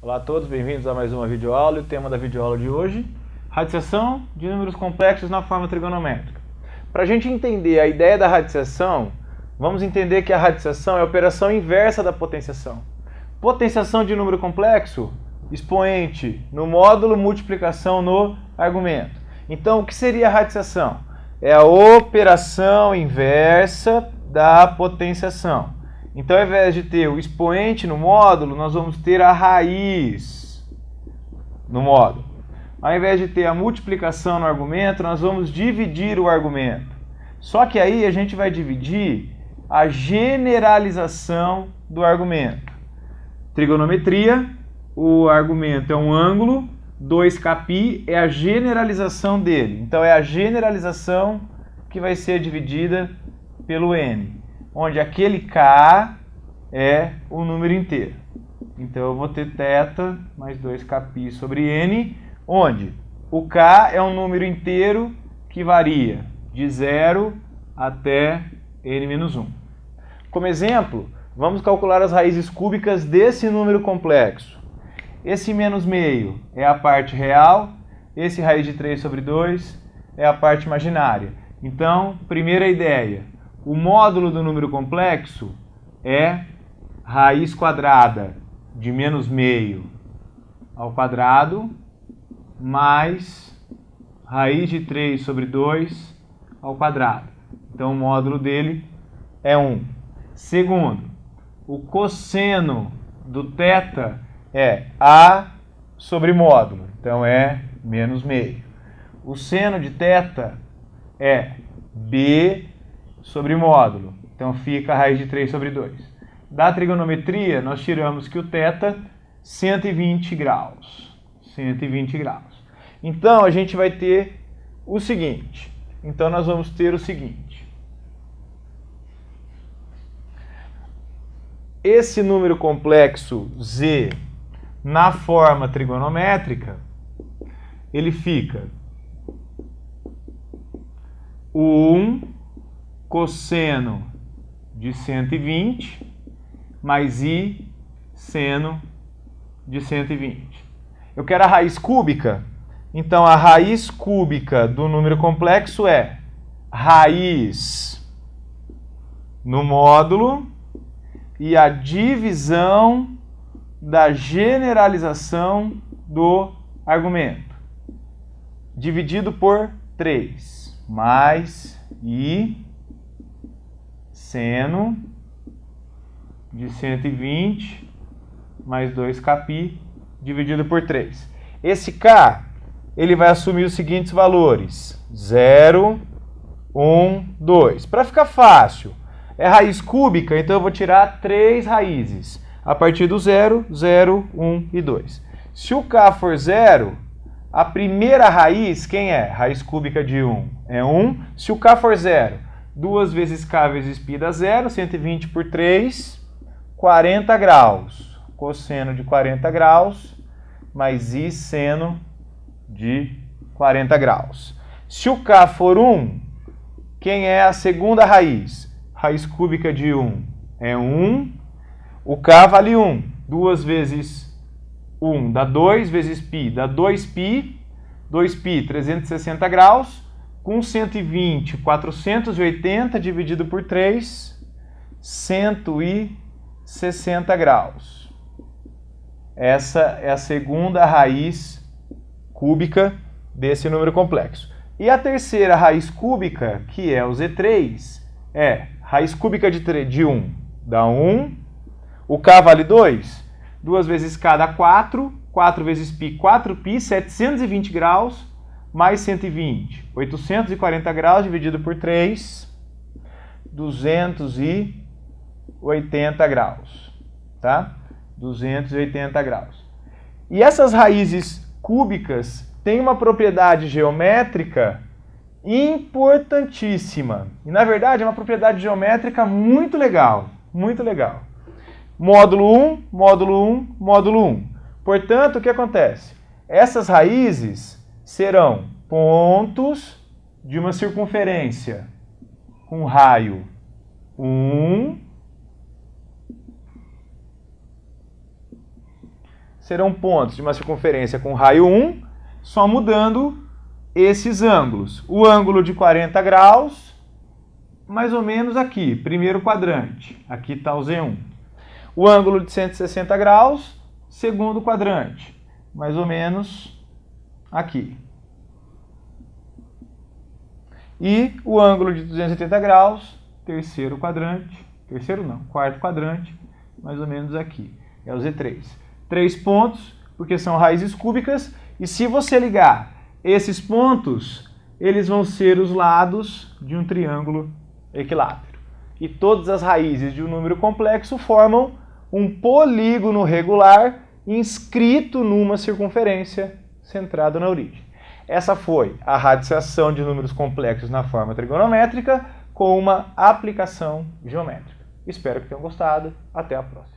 Olá a todos, bem-vindos a mais uma videoaula. E o tema da videoaula de hoje, radiciação de números complexos na forma trigonométrica. Para a gente entender a ideia da radiciação, vamos entender que a radiciação é a operação inversa da potenciação. Potenciação de número complexo, expoente no módulo, multiplicação no argumento. Então, o que seria a radiciação? É a operação inversa da potenciação. Então, ao invés de ter o expoente no módulo, nós vamos ter a raiz no módulo. Ao invés de ter a multiplicação no argumento, nós vamos dividir o argumento. Só que aí a gente vai dividir a generalização do argumento. Trigonometria, o argumento é um ângulo, 2κ é a generalização dele. Então, é a generalização que vai ser dividida pelo n. Onde aquele k é o número inteiro. Então, eu vou ter θ mais 2κ sobre n, onde o k é um número inteiro que varia de 0 até n-1. Como exemplo, vamos calcular as raízes cúbicas desse número complexo. Esse menos meio é a parte real, esse raiz de 3 sobre 2 é a parte imaginária. Então, primeira ideia. O módulo do número complexo é raiz quadrada de menos meio ao quadrado mais raiz de 3 sobre 2 ao quadrado. Então, o módulo dele é 1. Segundo, o cosseno do θ é A sobre módulo. Então, é menos meio. O seno de θ é B sobre módulo. Então, fica a raiz de 3 sobre 2. Da trigonometria, nós tiramos que o θ, 120 graus. 120 graus. Então, a gente vai ter o seguinte. Então, nós vamos ter o seguinte. Esse número complexo z, na forma trigonométrica, ele fica o 1 cosseno de 120 mais i seno de 120. Eu quero a raiz cúbica, então a raiz cúbica do número complexo é raiz no módulo e a divisão da generalização do argumento, dividido por 3, mais i seno de 120 mais 2κ dividido por 3. Esse k, ele vai assumir os seguintes valores: 0, 1, 2. Para ficar fácil, é raiz cúbica, então eu vou tirar 3 raízes. A partir do 0, 0, 1 e 2. Se o k for 0, a primeira raiz, quem é? Raiz cúbica de 1 é 1. Se o k for 0, 2 vezes k vezes π dá 0, 120 por 3, 40 graus. Cosseno de 40 graus, mais i seno de 40 graus. Se o k for 1, quem é a segunda raiz? Raiz cúbica de 1 é 1. O k vale 1. 2 vezes 1 dá 2, vezes π dá 2π. 2π, 360 graus. Com 120, 480 dividido por 3, 160 graus. Essa é a segunda raiz cúbica desse número complexo. E a terceira raiz cúbica, que é o z3, é raiz cúbica de 1 dá 1. O k vale 2. 2 vezes k dá 4. 4 vezes π, 4π, 720 graus. Mais 120, 840 graus dividido por 3, 280 graus, tá? 280 graus. E essas raízes cúbicas têm uma propriedade geométrica importantíssima. E, na verdade, é uma propriedade geométrica muito legal, muito legal. Módulo 1, módulo 1, módulo 1. Portanto, o que acontece? Essas raízes serão pontos de uma circunferência com raio 1, serão pontos de uma circunferência com raio 1, só mudando esses ângulos. O ângulo de 40 graus, mais ou menos aqui, primeiro quadrante. Aqui está o Z1. O ângulo de 160 graus, segundo quadrante. Mais ou menos aqui. E o ângulo de 280 graus, terceiro quadrante. Terceiro não, quarto quadrante, mais ou menos aqui. É o Z3. 3 pontos, porque são raízes cúbicas. E se você ligar esses pontos, eles vão ser os lados de um triângulo equilátero. E todas as raízes de um número complexo formam um polígono regular inscrito numa circunferência centrada na origem. Essa foi a radiciação de números complexos na forma trigonométrica com uma aplicação geométrica. Espero que tenham gostado. Até a próxima.